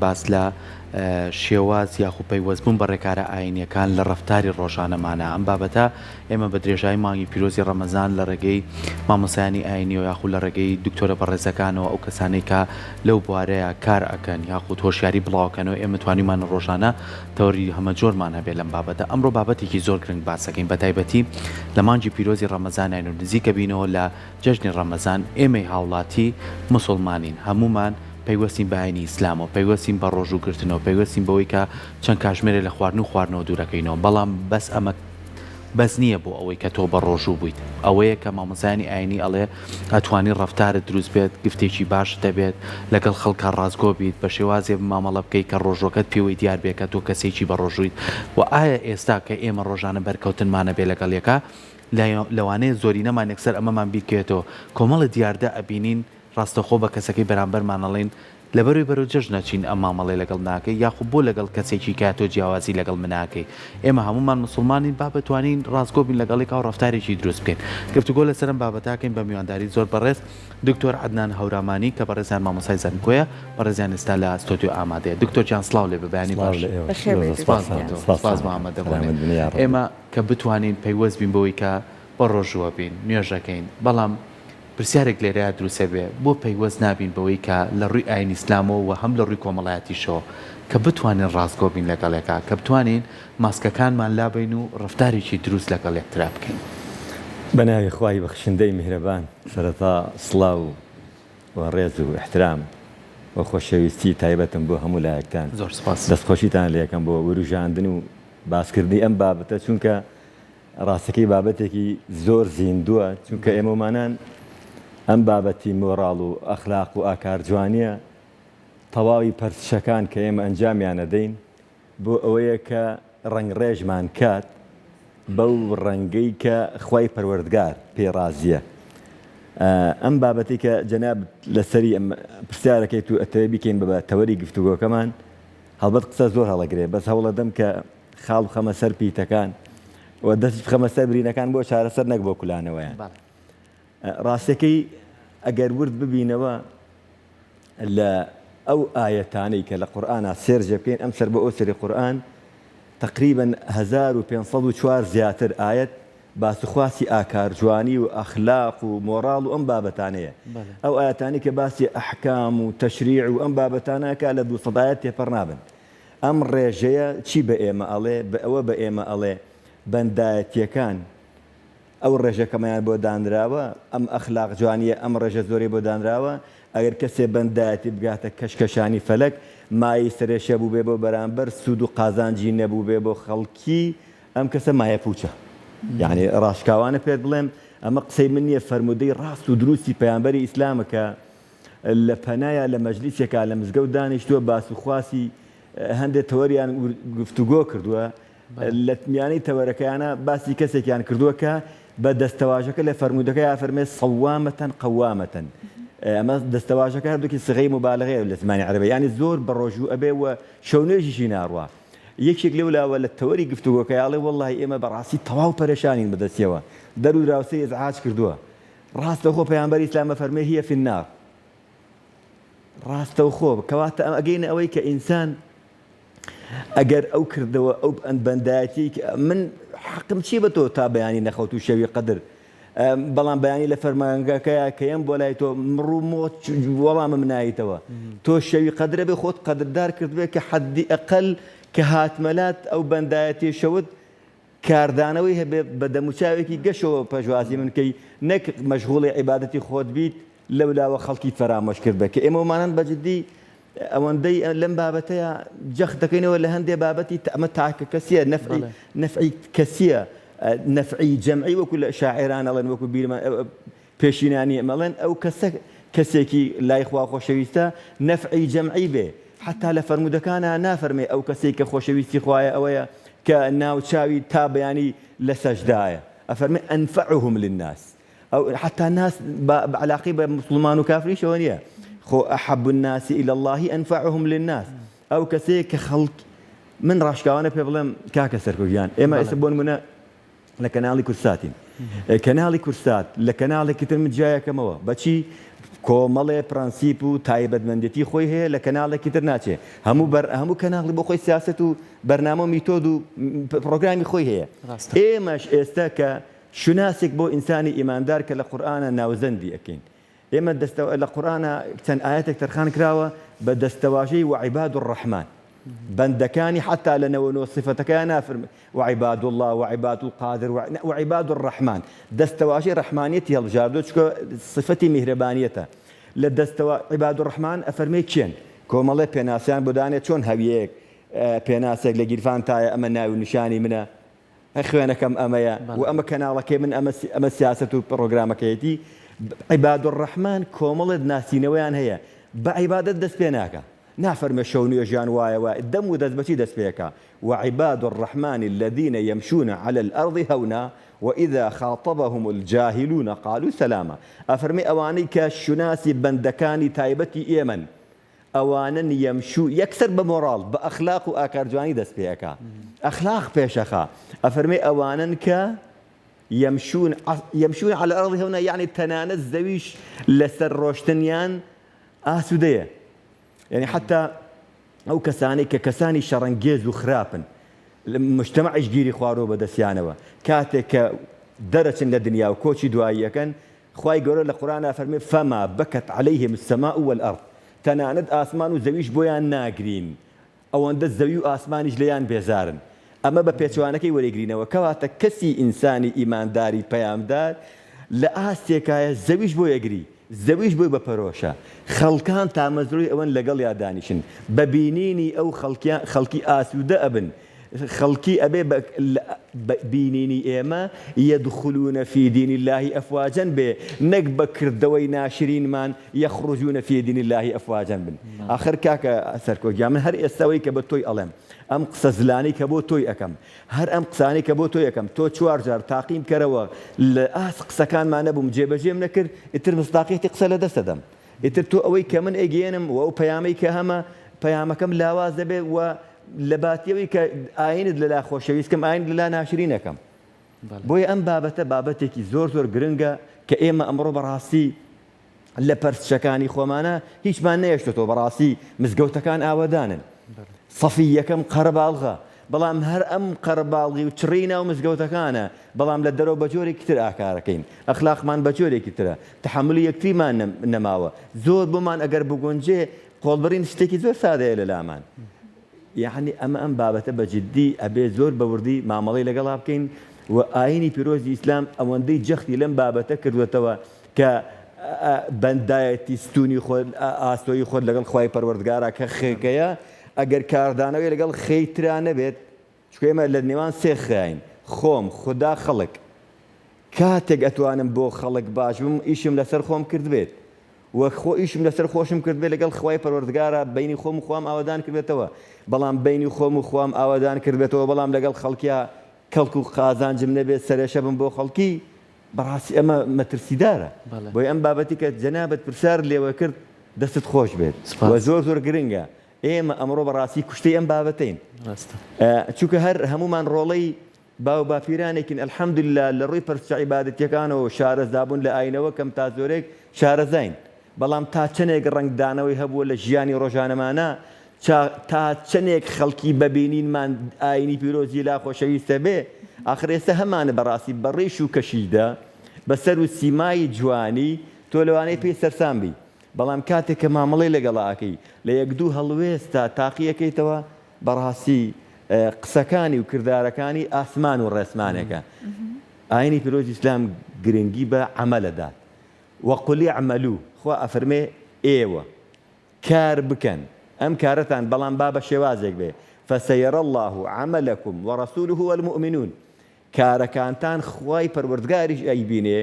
باس لە شێواز یاخو پەیوەستبوون بە ڕێکارە ئاینیەکان لە ڕەفتاری ڕۆژانەمانە. ئەم بابەتە ئێمە بە درێژایی مانگی پیرۆزی ڕەمەزان لە ڕێگەی مامۆسایانی ئاینی و یاخو لە ڕێگەی دکتۆرە بەڕێزەکانەوە ئەو کەسانەی کە لەو بوارەیە کار ئەکەن یاخود هۆشیاری بڵاوکەنەوە ئێمە توانیمان ڕۆژانە تەوری هەمە جۆرمان هەبێت لەم بابەتە. ئەمڕۆ بابەتێکی زۆر گرنگ باسەکەین بە تایبەتی لە مانگی پیرۆزی ڕەمەزانین و نزیکە بینەوە لە جەژنی ڕەمەزان ئێمەی هاوڵاتی موسڵمانین هەمومان پەیوەستین بە ئاینی ئیسلامەوە، پەیوەستین بە ڕۆژوگرتنەوە، پەیوەستین بەوەی کە چەند کاژمێرە لە خواردن و خواردنەوە دوورەکەینەوە. بەڵام بەس ئەمە بەس نییە بۆ ئەوەی کە تۆ بە ڕۆژوو بوویت. ئەوەیە کە مامۆسایانی ئاینی ئەڵێ ئەتوانی ڕەفتارت دروست بێت، گفتێکی باش دەبێت، لەگەڵ خەڵکە ڕازگۆ بیت، بە شێوازێ مامەڵە بکەیت کە ڕۆژۆکەت پێوەی دیار بێت کە تۆ کەسێکی بە ڕۆژوویت. و ئایا ئێستا کە ئێمە ڕۆژانە بەرکەوتنمانە بێ لەگەڵ یەکە لەوانەیە زۆری نەمان یەکسەر ئەمەمان بیرکێتەوە کۆمەڵە دیاردە ئەبینین ڕاستەخۆ بە کەسەکەی بەرامبەرمانەڵێن لەبەروی بەرەو جەژ نەچین ئەم مامەڵێ لەگەڵ ناکەی یاخود بۆ لەگەڵ کەسێکی کاتۆ جیاوازی لەگەڵ مناکەی. ئێمە هەمومان مسلمانین با بتوانین ڕاستگۆ بین لەگەڵێکا و ڕەفتارێکی دروست بکەین. گفتوگۆ لەسەرم بابەتاکەین بە میوانداری زۆر بەڕێز دکتۆر عەدنان هەورامانی کە بەڕێزیان مامۆسای زانکۆیە بەڕێزیان ئێستا لە ستۆدیۆ ئامادەیە. دکتۆر جان سڵاو لێ بە بەیانی باش. سپاس محەممەد دەبڵێن ئێمە کە بتوانین پەیوەست بین بەوەی کە بە ڕۆژوە بین نوێژەکەین بەڵام پرسیارێک لێرەیە دروسە بێ بۆ پەیوەست نابین بەوەی کە لە ڕووی ئاینی ئیسلامەوە و هەم لە ڕووی کۆمەڵایەتیشەوە کە بتوانین ڕاستگۆ بین لەگەڵێکا کە بتوانین ماسکەکانمان لابین و ڕەفتارێکی دروست لەگەڵ یەکترا بکەین. بەناوی خوای بەخشندەی میهرەبان سەرەتا سڵاو و ڕێز و احترام و خۆشەویستی تایبەتم بۆ هەموو لایەکتان. زۆر سپاس. دەستخۆشیتان لە یەکەم بۆ وروژاندن و باسکردنی ئەم بابەتە چونکە ڕاستەکەی بابەتێکی زۆر زیندووە چونکە ئێمەمانان ئەم بابەتی مۆڕاڵ و ئەخلاق و ئاکار جوانیە تەواوی پەرسشەکان کە ئێمە ئەنجامیانە دەین بۆ ئەوەیە کە ڕنگڕێژمان کات بەو ڕەنگەی کە خوای پەروەردگار پێڕازیە. ئەم بابەتی کە جەناب لەسەری ئەم پرسیارەکەیت و ئەتەوێ بیکەین بە تەوەری گفتوگۆکەمان هەڵبەت قسە زۆر هەڵەگرێ بەس هەوڵە دەم کە خاڵ بخەمە سەر پیتەکان و دەست بخەمە سەر برینەکان بۆ چارەسەر نەک بۆ کولانەوەیان. ڕاستەکەی ئەگەر ورد ببینەوە لە ئەو ئاەتانەی کە لە قورئانە سێرجە بکەین ئەم سەر بە ئەو سەری قورئان تقریباً 1504 زیاتر ئاەت باسخواسی ئاکار جوانی و ئەخلاق و مۆڕاڵ و ئەم بابەتانەیە. ئەو ئاەتانی کە باسی ئەحکام و تەشریع و ئەم بابەتانەکە لە 200 ئاەت تێپەڕ نابن. ئەم ڕێژەیە چی بە ئێمە ئەڵێ بە ئەوە بە ئێمە ئەڵێ بەندایەتیەکان ئەو ڕێژەکەمەیان بۆ دانراوە ئەم ئەخلاق جوانیە ئەم ڕێژە زۆری بۆ دانراوە ئەگەر کەسێ بەندایەتی بگاتە کەشکەشانی فەلەک مای سرێشە بوو بێ بۆ بەرامبەر سوود و قازانجی نەبوو بێ بۆ خەڵکی ئەم کەسە مایە پوچە. یعنی ڕاشکاوانە پێت بڵێم ئەمە قسەی من نییە فەرمودەی ڕاست و دروستی پەیامبەری ئیسلامە کە لە پەنایە لە مەجلیسێکا لە مزگەوت دانیشتووە باس و خواسی هەندێک تەوەریان گفتوگۆ کردووە لە میانەی تەوەرەکەیانە باسی کەسێکیان کردووە کە بە دەستەواژەکە لە فەرمودەکە یا فەرمێ سەوامەتەن قەوامەتەن. ئەمە دەستەواژەکە هەردووکی سغەی مبالغەیە لە زمانی عەرەبی یعنی زۆر بەڕۆژوو ئەبێ و شەونێژیشی ناڕوا. یەکێک لەولاوە لە تەوەری گفتوگۆکە ئاڵێ وەڵڵی ئێمە بەڕاستی تەواو پەرێشانین بەدەستیەوە دەر و راوسەی ئیزعاج کردووە. ڕاستەوخۆ پەیامبەری ئیسلام فەرمێ هیە فی النار. ڕاستەوخۆ کەواتە ئەگەینە ئەوەی کە ئینسان ئەگەر ئەو کردەوە ئەو بەندایەتی من حەقم چی بە تۆ تا بەیانی نەخەوت و شەوی قەدر بەڵام بەیانی لە فەرمانگەکەیە کە ئەم بۆ لای تۆ مڕوو مۆت وەڵامە منایتەوە تۆ شەوی قەدرە بێ خۆت قەدردار کردبێ کە حەدی ئەقەل کە هاتمەلات ئەو بەندایەتی شەوت کاردانەوەی هەبێ بە دەموچاوێکی گەشەوە پەژوازی من کەی نەک مەشغوڵی عیبادەتی خۆت بیت لەولاوە خەڵکی فەرامۆش کرد بە کە ئێمەمانان بەجددی ئەوەندەی لەم بابەتەیە جەخت دەکەینەوە لە هەندێک بابەتی ئەمە تاکە کەسیە نەفعی کەسیە نەفعی جەمعی وەکو لە شاعران ئەڵێن وەکو بیرمان پێشینانی ئەمەڵێن ئەو کەسێکی لای خوا خۆشەویستە نەفعی جەمعی بێ حتا لە فەرمودەکانە نافەرمێ ئەو کەسێک کە خۆشەویستی خوایە ئەوەیە کە ناوچاوی تا بەیانی لە سەجدایە ئەفەرمێ ئەنفعهم للناس ئەو حتا ناس بەعلاقی بە مسلمان و کافریشەوە نییە خۆ ئەحەب الناس إلى الله أنفعهم للناس ئەو کەسەیە کە خەڵک من ڕاشکاوانە پێ بڵێم کاکە سەرکوژیان ئێمە ئێستا بۆ نمونە لە کەناڵی کورساتین کەناڵی کورسات لە کەناڵێکی تر من جایەکەمەوە بەچی کۆمەڵێ پرەنسیپ و تایبەتمەندێتی خۆی هەیە لە کەناڵێکی تر ناچێ هەموو کەناڵی بۆ خۆی سیاسەت و بەرنامە و میتۆد و پرۆگرامی خۆی هەیە ئێمەش ئێستا کە شوناسێک بۆ ئینسانی ئیماندار کە لە قورئانە ناوزەندی ئەکەین ئێمە لە قورئانە چەند ئاەتێک تەرخان کراوە بە دەستەواژەی وعیباد الرحمن بەندەکانی حتا لەنەوەنەوە صفەتەکەیان نافرمێ وعیباد الله وعیباد القادر وعیباد الرحمن دەستەواژەی ڕەحمانیەتی هەڵبژاردووە چونکە صفەتی میهرەبانیەتە لە دەستەوا عیباد الرحمن ئەفەرمێ چێن کۆمەڵێ پێناسیان بۆ دانێت چۆن هەویەیەک پێناسێک لە گیرفان تایە ئەمە ناوی و نیشانی منە خوێنەکەم ئەمەیە و ئەمە کەناڵەکەی من ئەمە سیاسەت و پڕۆگرامەکەیەتی عیباد الرحمن کۆمەڵێت ناسینەوەیان هەیە بە عیبادەت دەست پێ ناکە نافرمێ شەو نوێژیان وایەوە دەم و دەست بەچی دەست پێەکە وعیباد الرحمن الذين يمشون على الأرض هونا وإذا خاطبهم الجاهلون قالوا سلاما ئەفەرمێ ئەوانەی کە شوناسی بەندەکانی تایبەتی ئێمن ئەوانن یەمشو یەکسەر بە مۆڕاڵ بە ئەخلاق و ئاکارجوانی دەست پێەکە ئەخلاق پێشەخە ئەفەرمێ ئەوانن کە يمشون على الأرض هونا يعني تەنانەت زەویش لەسەر ڕۆشتنیان ئاسوودەیە يعني حتى ئەو کەسانی کە کەسانی شەڕەنگێز و خراپن مجتمعیش گیری خوارۆ بەدەستیانەوە کاتێک کە دەرەچن لە دنیا و کۆچی دواییەکەن خوای گەورە لە قورئانە فەرمێ فما بكت عليهم السماء والأرض تەنانەت ئاسمان و زەویش بۆیان ناگرین ئەوەندە زەوی و ئاسمانیش لێیان بێزارن ئەمە بە پێچوانەکەی وەرەگرینەوە کەواتە کەسی ئینسانی ئیمانداری پەیامدار لە ئاستێکایە زەویش بۆ یەگری زەویش بۆی بەپەرۆشە خەڵکان تامەزروی ئەوەن لەگەڵ یادانیشن بە بینینی ئەو خەڵکی ئاسوودە ئەبن خەڵکی ئەبێ بینینی ئێمە یەدخولونە فی دین الله ئەفواجەن بێ نەک بە کردەوەی ناشرینمان یەخڕوجونە فی دین الله ئەفواجەن بن ئاخر کاکە سەرکۆگیا من هەر ئێستاوەی کە بە تۆی ئەڵێم ئەم قسە زلانی کە بۆ تۆی ئەەکەم هەر ئەم قسانی کە بۆ تۆی ئەەکەم تۆ چوار جار تاقیم کەرەوە لە ئاس قسەکانمان نەبووم جێبەجێم نەکرد ئیتر مستاقیەتی قسە لە دەستە دەم ئیتر تۆ ئەوەی کە من ئەگەێنم و ئەو پەیامەی کە هەمە پەیامەکەم لاواز دەبێ و لە باتیەوەی کە ئاینت لەلا خۆشەویستکەم ئاین لەلا ناشرینەکەم بۆیە ئەم بابەتە بابەتێکی زۆر زۆر گرنگە کە ئێمە ئەمڕۆ بەڕاستی لە پەرسچەکانی خۆمانە هیچمان نەیەشتۆ بەڕاستی مزگەوتەکان ئاوەدانن سەفی یەکەم قەرەباڵغە بەڵام هەر ئەم قەرەباڵغی و چڕی ناو مزگەوتەکانە بەڵام لە دەرەوە بە جۆرێکی تر ئاکارەکەین ئەخلاقمان بە جۆرێکی ترە تەحەملی یەکتریمان نەماوە زۆر بۆمان ئەگەر بگۆنجێ قۆڵبەرین شتێکی زۆر سادەیە لە لامان یعنی ئەمە ئەم بابەتە بە جددی ئەبێ زۆر بەوردی مامەڵەی لەگەڵا بکەین و ئاینی پیرۆزی ئیسلام ئەوەندەی جەختی لەم بابەتە کردوێتەوە کە بەندایەتی ستونی خۆت ئاستۆی خۆت لەگەڵ خوای پەروەردگارە کە خێکەیە ئەگەر کاردانەوەی لەگەڵ خەیترا نەبێت چکە ئێمە لە نێوان سێ خاین خۆم خوددا خەڵک کاتێک ئەتوانم بۆ خەڵک باش بم ئیشم لەسەر خۆم کرد بێت وە خۆ ئیشم لەسەر خۆشم کرد بێت لەگەڵ خوای پەروەردگارە بینی خۆم و خوام ئاوادان کردێتەوە بەڵام بینی خۆم و خوام ئاوادان کردێتەوە بەڵام لەگەڵ خەڵکیا کەڵک و قازانجم نەبێت سەرێشە بم بۆ خەڵکی بەڕاستی ئەمە مەترسیدارە بۆی ئەم بابەتی کە جەنابەت پرسیار لێوە کرد دەستت خۆش بێت وە زۆر زۆر گرنگە ئێمە ئەمڕۆ بەڕاستی کوشتەی ئەم بابەتین چونکە هەر هەمومان ڕۆڵەی باو باپیرانێکین ئەلحەمدوللا لە ڕووی پەرسچە عیبادەتیەکانەوە شارەزابوون لە ئاینەوە کەم تا زۆرێک شارەزاین بەڵام تا چەندێک ڕنگدانەوەی هەبووە لە ژیانی ڕۆژانەمانە تا چەندێک خەڵکی بەبینینمان ئاینی پیرۆزی لا خۆشەویستە بێ ئاخر ئێستا هەمانە بەڕاستی بەڕێش و کەشیدا بەسەر و سیمایی جوانی تۆ لەوانەی پێی سەرسان بی بەڵام کاتێک کە مامەڵەی لەگەڵاکەی لە یەک دوو هەڵوێستا تاقیەکەیتەوە بەڕاستی قسەکانی و کردارەکانی ئاسمان و ڕێسمانێکە ئاینی پیرۆزی ئیسلام گرنگی بە عەمەلەدا وەقول اعملوا خوا ئەفەرمێ ئێوە کار بکەن ئەم کارەتان بەڵام با بە شێوازێک بێ فسيرى الله عملكم ورسوله والمؤمنون کارەکانتان خوای پەروەردگاریش ئەیبینێ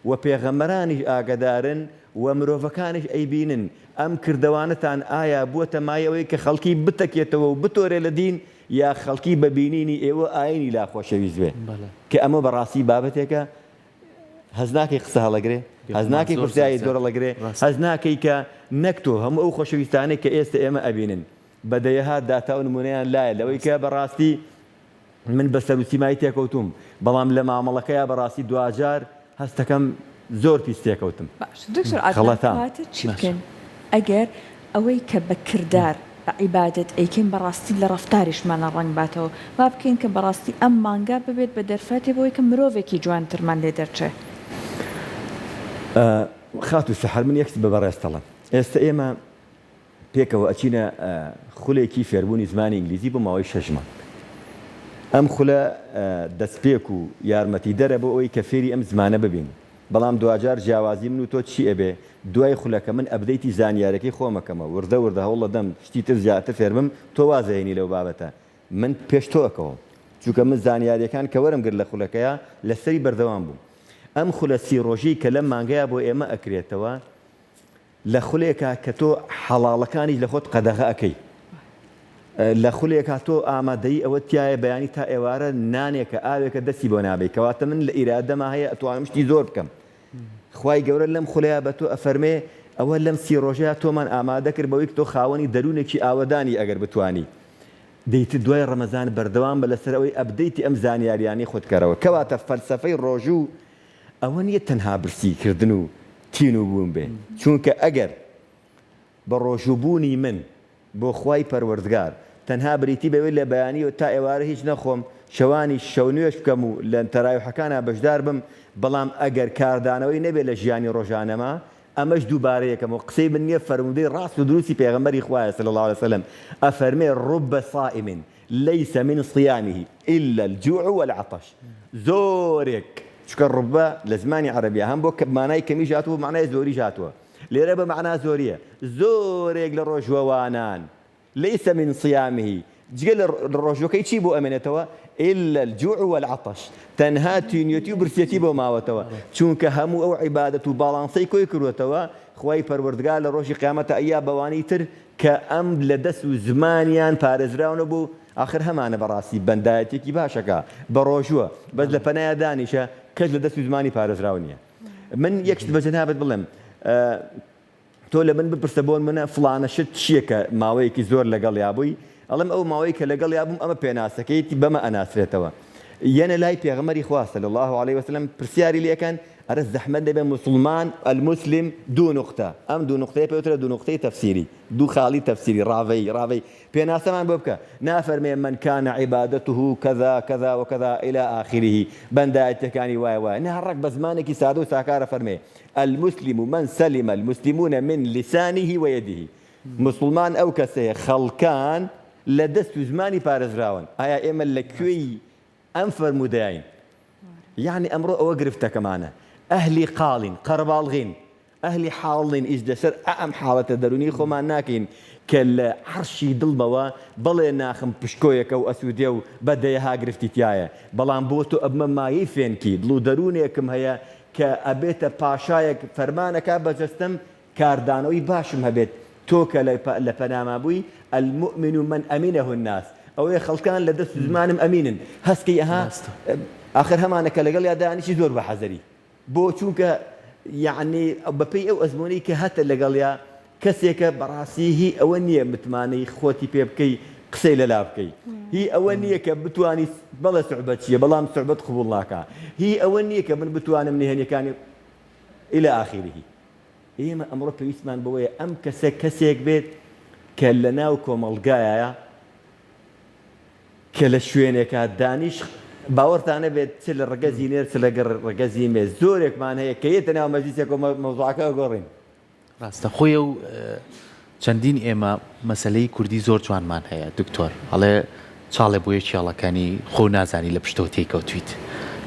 و پێغەمبەرانیش ئاگادارن و مرۆڤەکانیش ئەیبینن ئەم کردەوانتان ئایا بووەتە مایەوەی کە خەڵکی بتەکێتەوە و بتۆرێ لە دین یا خەڵکی بەبینینی ئێوە ئاینی لا خۆشەویست بێ کە ئەمە بەڕاستی بابەتێکە هەز ناکەی قسە هەڵەگرێ هەز ناکەی کورسایی زۆر هەڵەگرێ هەز ناکەی کە نەک تۆ هەموو ئەو خۆشەویستانەی کە ئێستا ئێمە ئەبینن بەدەیەهات داتا و نمونەیان لایە لەوەی کە بەڕاستی من بەسەر و سیمایی تێکەوتوم بەڵام لە مامەڵەکەیە بەڕاستی دوجار هەستەکەم زۆر پیسێکەوتم باش دکتۆر ئاڵاتە چی بکەن ئەگەر ئەوەی کە بە کردار بە عیبادەت ئەیکەین بەڕاستی لە ڕفتاریشمانە ڕەنگ باتەوە وا بکەین کە بەڕاستی ئەم مانگا ببێت بە دەرفەتێ بۆی کە مرۆڤێکی جوانترمان لێ دەرچێ خات و سەحر من یەکس بە بەڕێستەڵم ئێستا ئێمە پێکەوە ئەچینە خولێکی فێربوونی زمانی ئینگلیزی بۆ ماوەی 6 مانگ ئەم خولە دەستپێک و یارمەتی دەرە بۆ ئەوەی کە فێری ئەم زمانە ببین بەڵام دوجار جیاوازی من و تۆ چی ئەبێ دوای خولەکە من ئەبدەیتی زانیارەکەی خۆمەکەمە وردە هەوڵ دەدەم شتی تر زیاتر فێربم تۆ وازەهێنی لەو بابەتە من پێش تۆکەوە چونکە من زانیاریەکان کە وەرم گرت لە خولەکەیە لەسەری بەردەوام بووم ئەم خولە سیڕۆژی کە لەم مانگەیە بۆ ئێمە ئەکرێتەوە لە خولێکە کە تۆ حەڵاڵەکانی لە خۆت قەدەغە ئەەکەی لە خولێکە تۆ ئامادەی ئەوە تایە بەیانی تا ئێوارە نانێکە ئاوێکە دەستی بۆ نابێت کەواتە من لە ئیرادەما هەیە ئەتوانم شتی زۆر بکەم خوای گەورە لەم خولەیە بە تۆ ئەفەرمێ ئەوە لەم سیڕۆژەیە تۆمان ئامادە کرد بەوەی تۆ خاوەنی دەروونێکی ئاوەدانی ئەگەر بتوانی دەیت دوای ڕەمەزان بەردەوام بە لەسەرەوەی ئەبدەیتی ئەم زانیاریانی خۆتکەرەوە کەواتە فەلسەفەی ڕۆژوو ئەوە نییە تەنها برسیکردن و تین و بوون بێ چونکە ئەگەر بە ڕۆژوبوونی من بۆ خوای پەروەردگار تەنها بریتی بەوەی لە بەیانیەوە تا ئێوارە هیچ نەخۆم شەوانی شەو نوێش بکەم و لە تەراویحەکانە بەشدار بم بەڵام ئەگەر کاردانەوەی نەبێت لە ژیانی ڕۆژانەما ئەمەش دووبارەیەکەم و قسەی من نییە فەرمودەی ڕاست و دروستی پێغەمبەری خوایە صلی الله علیه وسلم ئەفەرمێ ڕب صائم ليس من صيامه إلا الجوع والعطش زۆرێک چکە ڕبە لە زمانی عەرەبیە هەم بۆ مانای کەمی هاتووە معنای زۆری هاتووە لێرە بە معنا زۆریە زۆرێک لە ڕۆژوەوانان ليس من صيامه جگە لە ڕۆژەکەی چی بۆ ئەمێنێتەوە إلا الجوع والعطش تەنها تینیەتی و برسێتی بۆ ماوەتەوە چونکە هەموو ئەو عیبادەت و باڵانسەی کۆی کردوێتەوە خوای پەروەردگار لە ڕۆژی قیامەتە ئەیا بەوانی تر کە ئەم لە دەست و زمانیان پارێزراونە بوو آخر هەمانە بەڕاستی بەندایەتێکی باشەکە بە ڕۆژووە بەس لە پەنایە دانیشە کەس لە دەست و زمانی پارێزراو نییە من یەکشت بە جەنابەت بڵێم تۆ لە من بپرسە بۆن منە فڵانەشت چییەکە ماوەیەکی زۆر لەگەڵ یابووی ئەڵم ئەو ماوەی کە لەگەڵ یابووم ئەمە پێناسەکەیتی بەمە ئەناسرێتەوە یەنە لای پێغەمبەری خوا صلی الله علیه وسلم پرسیاری لێکەن ئەرە زەحمەت دەبێ مسلمان المسلم دوو نقطە ئەم دوو نقطەیە پێوترە دوو نقطەی تەفسیری دوو خاڵی تەفسیری ڕاوەی پێناسەمان بۆ بکە نافەرمێ من كان عبادته كذا كذا وكذا إلى آخره بەندایەتەکانی وایە نەڕەک بە زمانێکی سادە و ساکارە فەرمێ المسلم من سلم المسلمون من لسانه ويده مسلمان ئەو کەسەیە خەڵکان لە دەست و زمانی پارێزراون ئایا ئێمە لەکوێی ئەم فەرمودەیین یعنی ئەمڕۆ ئەوە گرفتەکەمانە ئەهلی قاڵین قەرەباڵغین ئەهلی حاڵین ئیش دەسەر ئەم حاڵەتە دەرونی خۆمان ناکەین کە لە عەرشی دڵمەوە بڵێ ناخم پشکۆیەکە و ئەسوودێ و بەدەیەها گرفتی تایە بەڵام بۆ تۆ ئەبمە مایەی فێنکی دڵ و دەرونێکم هەیە کە ئەبێتە پاشایەک فەرمانەکە بەجەستم کاردانەوەی باشم هەبێت تۆ کە لە پەناما بووی المؤمن من أمنه الناس ئەوەیە خەڵکان لە دەست زمانم ئەمینن هەستکەی ئەها آخر هەمانەکە لەگەڵ یادانیشی زۆر بە حەزەری بۆ چونکە یعنی بەپێی ئەو ئەزمونەی کە هەتە لەگەڵیا کەسێکە بەڕاستی هی ئەوە نییە متمانەی خۆتی پێ بکەی قسەی لەلا بکەی هی ئەوە نییە کە بتوانی بەڵێ سوعبەت چییە بەڵام سوعبەت قبوڵ ناکا هی ئەوە نییە کە من بتوانم نهێنیەکانی إلى آخره ئێمە ئەمڕۆ پێویستمان بەوەیە ئەم کەسێک بێت کە لە ناو کۆمەڵگایە کە لە شوێنێکە دانیش باوەڕتانە بێت چ لە ڕگەزی نێر چ لەگەڕ ڕگەزی مێ زۆرێکمان هەیە کە یەتە ناو مەجلیسێک و مەوزوعەکە گۆڕین ڕاستە خۆی و چەندین ئێمە مەسەلەی کوردی زۆر جوانمان هەیە دکتۆر هەڵێ چاڵێ بۆ یەکیاڵەکانی خۆ نازانی لە پشتەوە تێکەوتویت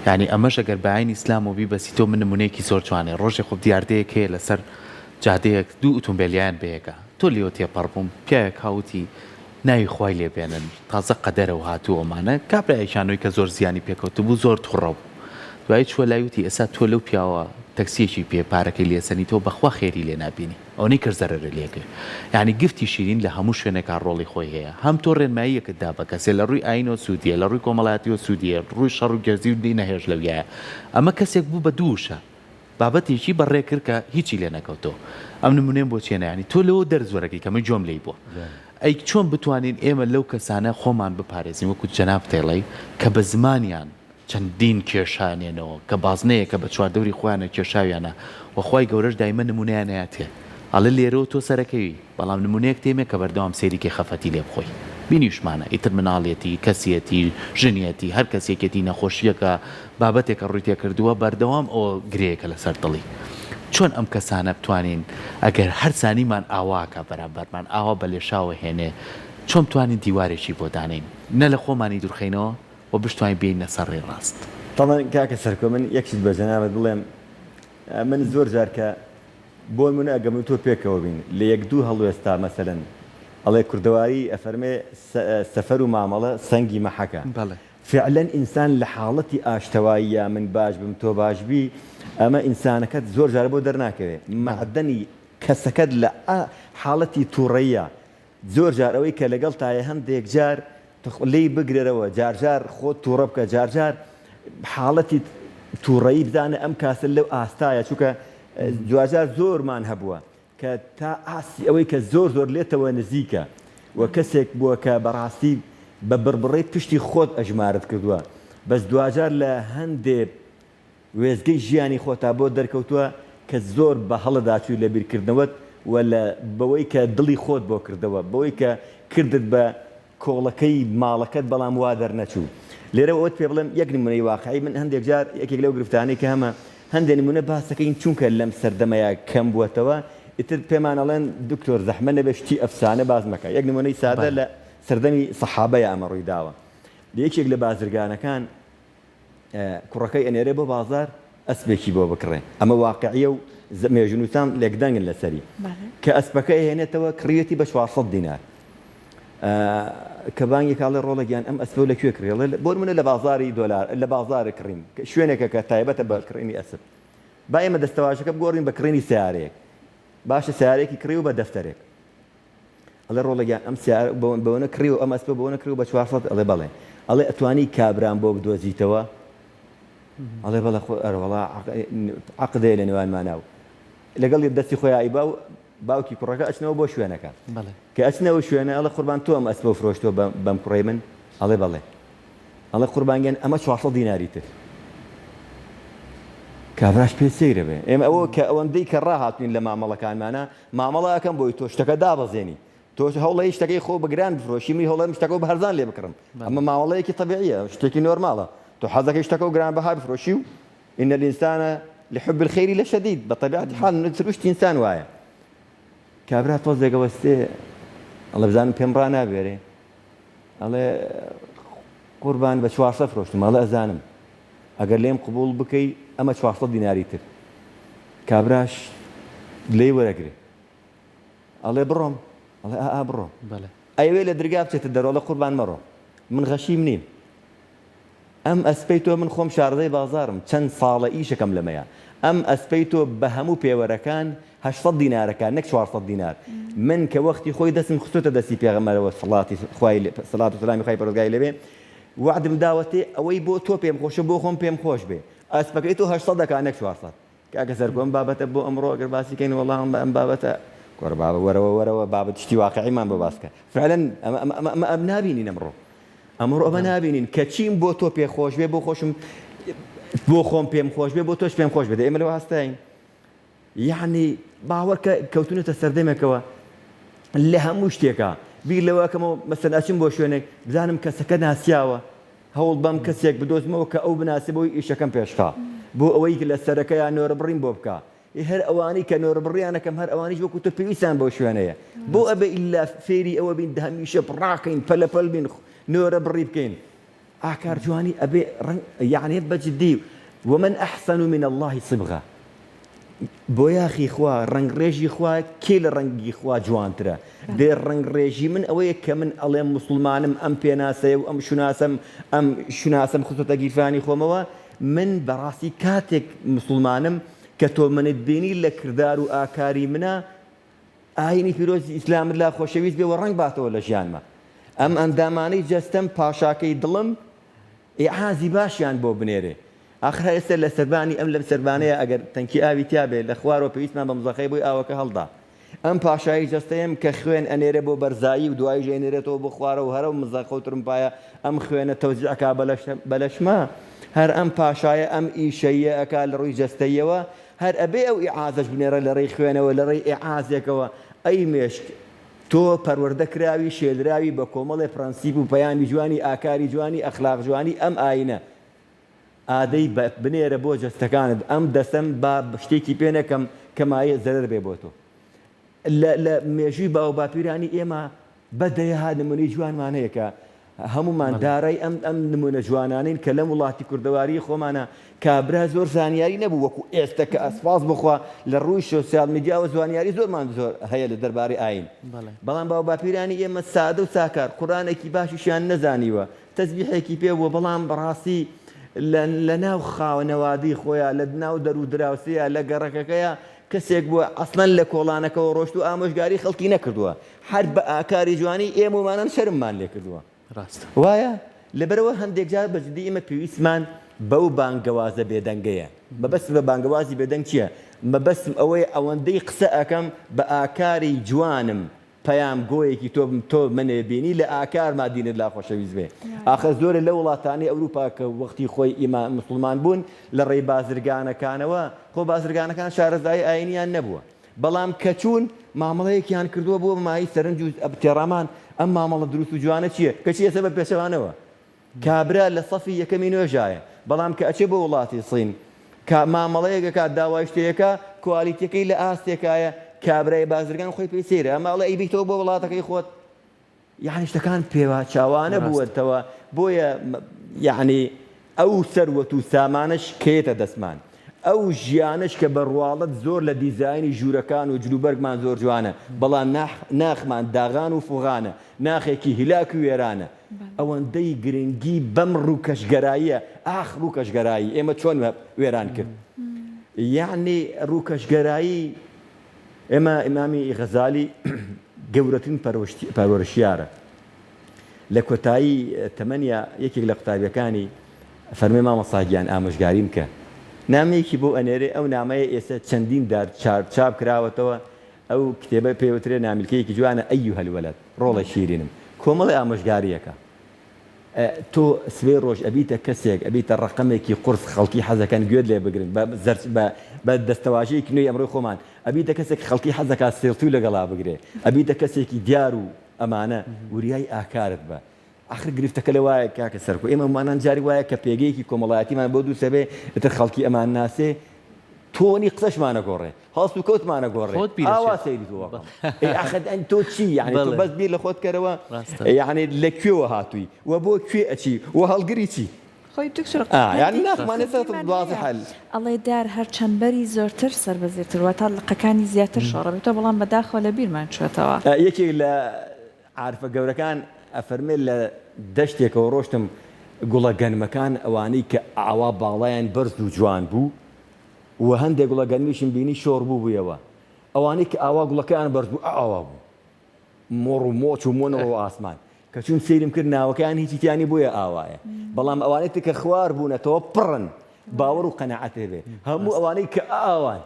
یعنی ئەمەش ئەگەر بەعین ئیسلام و بیبەسی تۆ من نمونەیەکی زۆر جوانێ ڕۆژێک خۆ دیاردەیەک هەیە لەسەر جادەیەک دوو ئۆتۆمبیلیان بەیەکە تۆ لێوە تێپەڕ بووم پیاوێک هاوتی ناوی خوای لێ بێنن تازە قەدەرەوە هاتووەمانە کابراایشانەوەی کە زۆر زیانی پێکەوت بوو زۆر تووڕە بوو دوای چوە لایوتی ئێستا تۆ لەو پیاوە تەکسیەکی پێ پارەکەی لێسەنی تۆ بەخوا خێری لێ نابینی ئەوەی کرد زەرەرە لێگە یعنی گفتی شیرین لە هەموو شوێنێکا ڕۆڵی خۆی هەیە هەم تۆ ڕێنماییەکت دا بە کەسێ لە ڕووی ئاینۆ سوودیە لە ڕووی کۆمەڵایەتیەوە سوودیە ڕووی شەڕ و گەزی و دینە هێژ لەویایە ئەمە کەسێک بوو بە دووشە بابەتێکی بەڕێ کرد کە هیچی لێ نەکەوتەوە ئەم نمونێن بۆ چێنە ینی تۆ لەوە دەرزۆرەکەی کەمە جۆم لی بووە ئەی چۆن بتوانین ئێمە لەو کەسانە خۆمان بپارێزین وەکو جەناب تێڵەی کە بە زمانیان چەندین کێشانێنەوە کە بازنەیە کە بە چواردەوری خۆیانە کێشاویانە وەخوای گەورەش دایمە نمونەیانەیەتێ ئەڵە لێرەوە تۆ سەرەکەوی بەڵام نمونەیەک تێمێ کە بەردەوام سێریکێ خەفەتی لێ بخۆی بینیشمانە ئیتر مناڵێتی کەسیەتی ژنیەتی هەر کەسێکێتی نەخۆشیەکە بابەتێکە ڕووی کردووە بەردەوام ئەو گرەیەکە لەسەر دڵی چۆن ئەم کەسانە بتوانین ئەگەر هەرسانیمان ئاواکە بەرامبەرمان ئاوا بە لێشاوە هێنێ چۆن توانین دیوارێکی بۆ دانین نە لە خۆمانی دوورخینەوە و بشتوانین بێینە سەر ڕێ ڕاست طبعا کاکە سەرکۆ من یەکشت بە جەنابەت بڵێم من زۆر جار کە بۆ من ئەگەم تۆ پێکەوە بین لە یەک دوو هەڵوێستا مەسەلەن ئەڵێ کوردەواری ئەفەرمێ سەفەر و مامەڵە سەنگی مەحەکە فعلا ئینسان لە حاڵەتی ئاشتەواییە من باش بم تۆ باشبی ئەمە ئینسانەکەت زۆر جار بۆ دەرناکەوێت مەعدەنی کەسەکەت لە حاڵەتی تووڕەیە زۆر جار ئەوەی کە لەگەڵ تایە هەندێک جار لی بگرێرەوە جارجار خۆت تووڕە بکە جارجار حاڵەتی تووڕەیی بدانە ئەم کاسە لەو ئاستایە چونکە دوجار زۆرمان هەبووە کە تا ئاسی ئەوەی کە زۆر لێتەوە نزیکە و کەسێک بووە کە بەڕاستی بە بربڕی پشتی خۆت ئەژمارت کردووە بەس دوجار لە هەندێک وێزگەی ژیانی خۆتا بۆ دەرکەوتووە کە زۆر بە هەڵەداچووی لە بیرکردنەوەت و لە بەوەی کە دڵی خۆت بۆ کردەوە بەوەی کە کردت بە کۆڵەکەی ماڵەکەت بەڵام وا دەرنەچوو لێرە ئەوت پێ بڵێم یەک نمونەی واقعی من هەندێک جار یەکێک لەو گرفتانەی کە هەمە هەندێک نمونە باسەکەین چونکە لەم سەردەمەیە کەم بووەتەوە ئیتر پێمان ئەڵێن دکتۆر زەحمە نەبێ شتی ئەفسانە باز مەکە یەک نمونەی سادە لە سەردەمی سەحابەیە ئەمە ڕووی داوە یەکێک لە بازرگانەکان کوڕەکەی ئەنێرێ بۆ بازار ئەسپێکی بۆ بکڕێ ئەمە واقعیە و مێژنووسان لێکدەنگن لەسەری کە ئەسپەکەی هێنێتەوە کڕیەتی بە 400 دینار کە بانگی کاڵێ ڕۆڵەگیان ئەم ئەسپە لەکوێ کڕێڵێ بۆ منە لە بازاری دۆلار لە بازارە کڕین شوێنێکە کە تایبەتە بە کڕینی ئەسپ با ئێمە دەستەواشەکە بگۆڕین بە کڕینی سیارەیەک باشە سیارێکی کڕی و بە دەفتەرێک ئەڵێ ڕۆڵەگیان ئەم بەوەنە کڕی و ئەم ئەسپە بەوەنە کڕی و بە 400 ئەڵێ بەڵێ ئەڵێ ئەتوانی کابران بۆ بدۆزیتەوە ئەڵێ بەڵێ ئەرەوەڵا عەقدەیە لە نێوانماناو لەگەڵ دەستی خۆی ئایبا و باوکی کوڕەکە ئەچنەوە بۆ شوێنەکە کە ئەچنەوە شوێنە ئەڵێ قوربان تۆ ئەم ئەسپە فرۆشتۆ بەم کوڕەی من ئەڵێ بەڵێ ئەڵێ قوربانگیان ئەمە 400 دیناری تر کابراش پێ سەیرە بێ ئێمە ئەوە کە ئەوەندەی کە ڕاهاتوین لە مامەڵەکانمانە مامەڵە ئەەکەم بۆی تۆ شتەکە دابەزێنی تۆ هەوڵی شتەکەی خۆ بەگران بفرۆشی می هەوڵم شتەکە بە هەرزان لێ بکڕم ئەمە ماوەڵەیەکی طبیعیە شتێکی نۆرماڵە تۆ حەزەکەی شتەکە و گران بەها بفرۆشی و إن الإنسان لحب الخير لشديد بطبيعة الحال نتروشت إنسان وايا كابرا توزق وستي الله بزان بيمرا نابيري الله قربان بشوار صفروشت ما الله أزانم أقر ليم قبول بكي أما شوار صد ديناري تر كابراش لي ورقري الله بروم الله بروم بله أيوة لدرجات تدروا الله قربان مرة من غشي منين ئەم ئەسپەی تۆ من خۆم شاردەی بازارم چەند ساڵە ئیشەکەم لەمەیە ئەم ئەسپەی تۆ بە هەموو پێوەرەکان 800 دینارەکان نەک 400 دینار من کە وەختی خۆی دەستم خستۆتە دەستی پێغەمبەرەوە سەڵات و سەلامی خوای پەروەردگاری لەبێ وعدم داوەتێ ئەوەی بۆ تۆ پێم خۆشە بۆ خۆم پێم خۆش بێ ئەسپەکەی تۆ 800 دەکا نەک 400 کاکە سەرکۆ ئەم بابەتە بۆ ئەمڕۆ ئەگەر باسی کەین وەڵڵا ئەم بابەتە کۆرە بابە وەرەوە بابەت شتی واقعیمان بۆ باسکە فعلا ئەم نابینین ئەمڕۆ ئەمڕۆ ئەمە نابینین کە چیم بۆ تۆ پێ خۆش بێ بۆ خۆشم بۆ خۆم پێم خۆش بێ بۆ تۆش پێم خۆش بێ ئێمە لەوە هەستاین یعنی باوەڕکە کەوتونەتە سەردەمێکەوە لە هەموو شتێکە بیر لەوەکەمەوە مەسەن ئەچم بۆ شوێنێک بزانم کەسەکە ناسیاوە هەوڵ بەم کەسێک بدۆزمەوە کە ئەو بناسبەوەی ئیشەکەم پێشخا بۆ ئەوەی لە سەرەکەیان نۆرە بڕین بۆ بکە هەر ئەوانەی کە نۆرە بڕیانەکەم هەر ئەوانیش وەکو تۆ پێویستیان بۆ شوێنەیە بۆ ئەبێ ئیلا فێری ئەوە بین هەمیشە بڕاکەین پەلەپەل بین نۆرە بڕی بکەین ئاکار جوانی ئەبێ یعنی بەجددی ومن أحسن من الله صبغة بۆ یاخی خوا ڕنگڕێژی خوا کێ لە ڕەنگی خوا جوانترە دێ ڕنگڕێژی من ئەوەیە کە من ئەڵێم مسلمانم ئەم پێناسەیە و ئەم شوناسم خستۆتە گیرفانی خۆمەوە من بەڕاستی کاتێک مسلمانم کە تۆ منت بینی لە کردار و ئاکاری منە ئاینی پیرۆزی ئیسلامت لا خۆشەویست بێ و ڕنگ باتەوە لە ژیانمە ئەم ئەندامانەی جەستەم پاشاکەی دڵم ئیعازی باشیان بۆ بنێرێ آخر ئێستا لە سەربانی ئەم لەم سەربانەیە ئەگەر تەنکی ئاوی تیا بێ لە خوارەوە پێویستمان بە مزەخەی بۆی ئاوەکە هەڵدا ئەم پاشایی جەستەیەم کە خوێن ئەنێرە بۆ بەرزایی و دوای ژێنێرێتەوە بۆ خوارە و هەرە و مزەقەوترم پایە ئەم خوێنە تەوزیعکا بەلەشما هەر ئەم پاشایە ئەم ئیشەیە ئەکا لە ڕووی جەستەیەوە هەر ئەبێ ئەو ئیعازەش بنێرە لە ڕێی خوێنەوە لە ڕێی ئیعازێکەوە ئەی مێشک تۆ پەروەردە کراوی شێدراوی بە کۆمەڵێ پرەنسیپ و پەیامی جوانی ئاکاری جوانی ئەخلاق جوانی ئەم ئاینە ئادەی بنێرە بۆ جەستەکانت ئەم دەسەم با شتێکی پێ نەکەم کەمایە زەرەر بێ بۆ تۆ لە مێژووی باو باپیرانی ئێمە بەدەیە ها نمونەی جوانمانەیە کە هەمومان دارای ئەم نمونە جوانانین کە لەم وڵاتی کوردەواری خۆمانە کابرا زۆر زانیاری نەبوو وەکو ئێستا کە ئەسپاس بخوا لە ڕووی سۆسیال میدیا و زانیاری زۆرمان زۆر هەیە لە دەربارەی ئاین بەڵام باو باپیرانی ئێمە سادە و ساکار قورئانێکی باشیشیان نەزانیوە تەسبیحێکی پێ بووە بەڵام بەڕاستی لە ناو خاوەنەوادی خۆیان لە ناو دەرو دراوسەیە لە گەڕەکەکەیە کەسێک بووە ئەسڵەن لە کۆڵانەکەەوە ڕۆشت و ئامۆژگاری خەڵکی نەکردووە هەر بە ئاکاری جوانی ئێمە ومانان شەرممان لێ کردووە وایە لەبەرەوە هەندێک جار بەجددی ئێمە پێویستمان بەو بانگەوازە بێدەنگەیە مەبەست بە بانگەوازی بێدەنگ چییە مەبەستم ئەوەیە ئەوەندەی قسە ئەەکەم بە ئاکاری جوانم پەیام گۆیەکی تۆ منێ بینی لە ئاکار مادینت لا خۆشەویست بێ ئاخە زۆرە لە وڵاتانی ئەوروپا کە وەختی خۆی ئیمان مسلمان بوون لە ڕێی بازرگانەکانەوە خۆ بازرگانەکان شارەزایی ئاینیان نەبووە بەڵام کەچوون مامەڵەیەکیان کردووە بۆ مای سەرنج و تێڕامان ئەم مامەڵە دروست و جوانە چییە کەچی ئێستا بە پێشەوانەوە کابرا لە سەفی یەکەمی نوێژایە بەڵام کە ئەچێ بۆ وڵاتی سین کە مامەڵەیەکە کات داوای شتەیەەکە کوالیتیەکەی لە ئاستێکایە کابرای بازرگان خۆی پێی سێرە ئەماڵە ئەیبیتەوە بۆ وڵاتەکەی خۆت یعنی شتەکان پێوە چاوانە بووەتەوە بۆیە یعنی ئەو سەروەت و سامانش کێتە دەستمان ئەو ژیانش کە بەڕواڵەت زۆر لە دیزاینی ژوورەکان و جلوبەرگمان زۆر جوانە بەڵام ناخمان داغان و فوغانە ناخێکی هیلاک و وێرانە ئەوەندەی گرنگی بەم ڕووکەشگەراییە ئاخ ڕووکەشگەرایی ئێمە چۆن وێران کرد یعنی ڕووکەشگەرایی ئێمە ئیمامی غەزالی گەورەترین پەروەرشیارە لە کۆتایی تەمەنیا یەکێک لە قوتابیەکانی فەرمێ مامەساگیان ئامۆژگاریم کە نامەیەکی بۆ ئەنێرێ ئەو نامەیە ئێستا چەندین دار چاپ کراوەتەوە ئەو کتێبە پێوترێ نامیلکەیەکی جوانە ئەیوهە الوەلەد ڕۆڵە شیرینم کۆمەڵی ئامۆژگاریەکە تۆ سوێ ڕۆژ ئەبیتە کەسێک ئەبیتە ڕقەمێکی قورس خەڵکی حەزەکەن گوێت لێ بگرن بە دەستەواژەیەکی نوێی ئەمڕۆی خۆمان ئەبیتە کەسێک خەڵکی حەزەکە سێڵتوی لەگەڵا بگرێ ئەبیتە کەسێکی دیار و ئەمانە وریای ئاکارت بە آخر گرفتەکە لە وایە کاکە سەرکۆ ئێمە مانان جاری وایە کە پێگەیەکی کۆمەڵایەتیمان بۆ دوو سەبێ ئتر خەڵکی ئەمان ناسێ تۆنی قسەشمانە گۆڕێ هەڵست و کەوتمانە گۆڕێ ئاوا سەیری تۆوەکەم ئاخد ئەن تۆ چی یعنی تۆ بەس بیر لە خۆت کەرەوە یعنی لەکوێوە هاتووی و بۆ کوێ ئەچی و هەڵگری چی خۆی دکتۆر یعنی ناخمانێت دوازە حەل ئەڵێ دار هەر چەندبەری زۆرتر سەربەزێتتر واتە لقەکانی زیاتر شۆڕەبێتەوە بەڵام بەداخەوە لە بیرمان چێتەوە یەکێک لە عارفە گەورەکان ئەفەرمێت لە دەشتێکەوە ڕۆشتم گوڵە گەنمەکان ئەوانەی کە ئاوا باڵایان بەرز و جوان بوو و هەندێک گوڵە گەنمیشم بینی شۆڕ بوو بوویەوە ئەوانەی کە ئاوا گوڵەکەیان بەرز بوو ئاوا بوو مۆڕ و مۆچ و مۆنەوە ئاسمان کە چون سیرم کرد ناوەکەیان هیچی تیانی بۆیە ئاوایە بەڵام ئەوانەی کە خوار بوونەتەوە پڕن باوەڕ و قەنەعەتێ بێ هەموو ئەوانەی کە ئاوان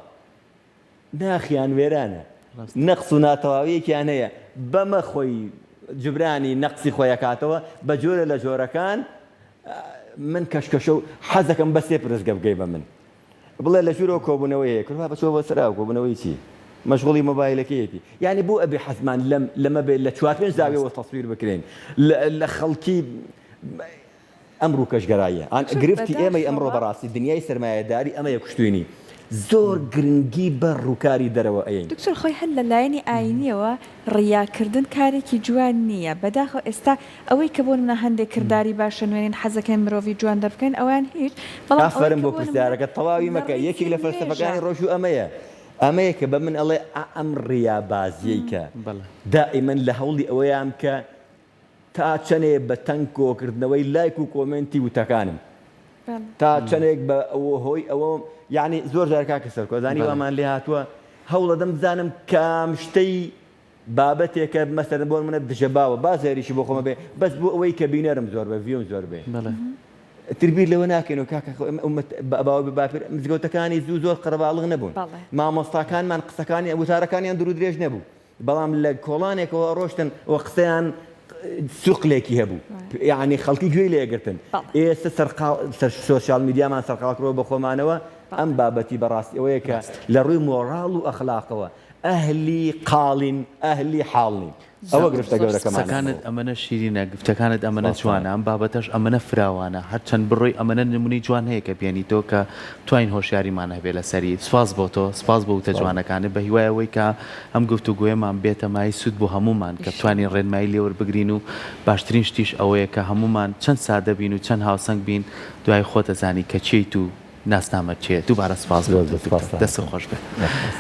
ناخیان وێرانە نەقس و ناتەواویەکیان هەیە بەمە خۆی جبرانی نەقسی خۆیەکاتەوە بە جۆرە لە جۆرەکان من کەشکەشە و حەزەکەم بە سێ پرزگە بگەی بە من بڵێ لە ژوورەوە کۆبوونەوەیە کردوا بەچۆ بۆ سەراو کۆبوونەوەی چی مەشغوڵی مۆبایلەکەیەتی یعنی بۆ ئەبێ حەزمان لەمە بێت لە 4 زاویەوە تەسویر بکرێن لە خەڵکی ئەم ڕووکەشگەراییە گرفتی ئێمەی ئەمڕۆ بەڕاستی دنیای سەرمایەداری ئەمە یەکشتوێنی زۆر گرنگی بە ڕووکاری دەرەوە ئەین دکتۆر خۆی هەر لە لایەنی ئاینیەوە ڕیاکردن کارێکی جوان نییە بەداخەوە ئێستا ئەوەی کە بۆ منە هەندێک کردداری باشە نوێنین حەزەکەی مرۆڤی جوان دەبکەین ئەویان هیچ ئافرم بۆ پرسیارەکە تەواوی مەکە یەکێک لە فەلسەفەکانی ڕۆژ و ئەمەیە کە بە من ئەڵێ ئەم ڕیابازیەی کە دائیمەن لە هەوڵی ئەوەیان کە تا چەنێ بە تەنگ کۆکردنەوەی لایک و کۆمنتی وتەکانم تا چەندێک بە ئەوە هۆی ئەوە یعنی زۆر جارکا کە سەرکۆزانی وامان لێ هاتووە هەوڵە دەم بزانم کام شتەی بابەتێکە مەسەرن بۆ منە دژە باوە بازێریشی بۆ خۆمە بێ بەس بۆ ئەوەی کە بینەرم زۆر بە ڤیۆم زۆر بێ تربیر لەوە ناکەین و کاکە باوە باپیر مزگەوتەکانی زۆر قەرەباڵغ نەبوون مامۆستاکانمان قسەکانی وتارەکانیان دوور درێژ نەبوو بەڵام لە کۆڵانێکەوە ڕۆشتن و قسەیان سوقلێکی هەبوو یعنی خەڵکی گوێی لێگرتن ئێستا سەر سۆسیال میدیامان سەرقاڵکرەوە بە خۆمانەوە ئەم بابەتی بەڕاستی ئەوەیە کە لە ڕووی مۆڕاڵ و ئەخلاقەوە ئەهلی قاڵین ئەهلی حاڵین ئەوە گرفتە گەورەکەمان قسەکانت ئەمەنە شیرینە گفتەکانت ئەمەنە جوانە ئەم بابەتەش ئەمەنە فراوانە هەرچەند بڕۆی ئەمەنە نمونی جوان هەیە کە بێنیتەوە کە توانین هۆشیاریمان هەبێ لەسەری سپاس بۆ تۆ سپاس بە وتە جوانەکانت بە هیوای ئەوەی کە ئەم گفتوگوێمان بێتە مای سوود بۆ هەمومان کە بتوانین ڕێنمایی لێوەربگرین و باشترین شتیش ئەوەیە کە هەمومان چەند سادە بین و چەند هاوسەنگ بین دوای خۆتەزانی کە چیت و ناسنامە چێت دووبارە سپاس بۆ دەست خۆش بێت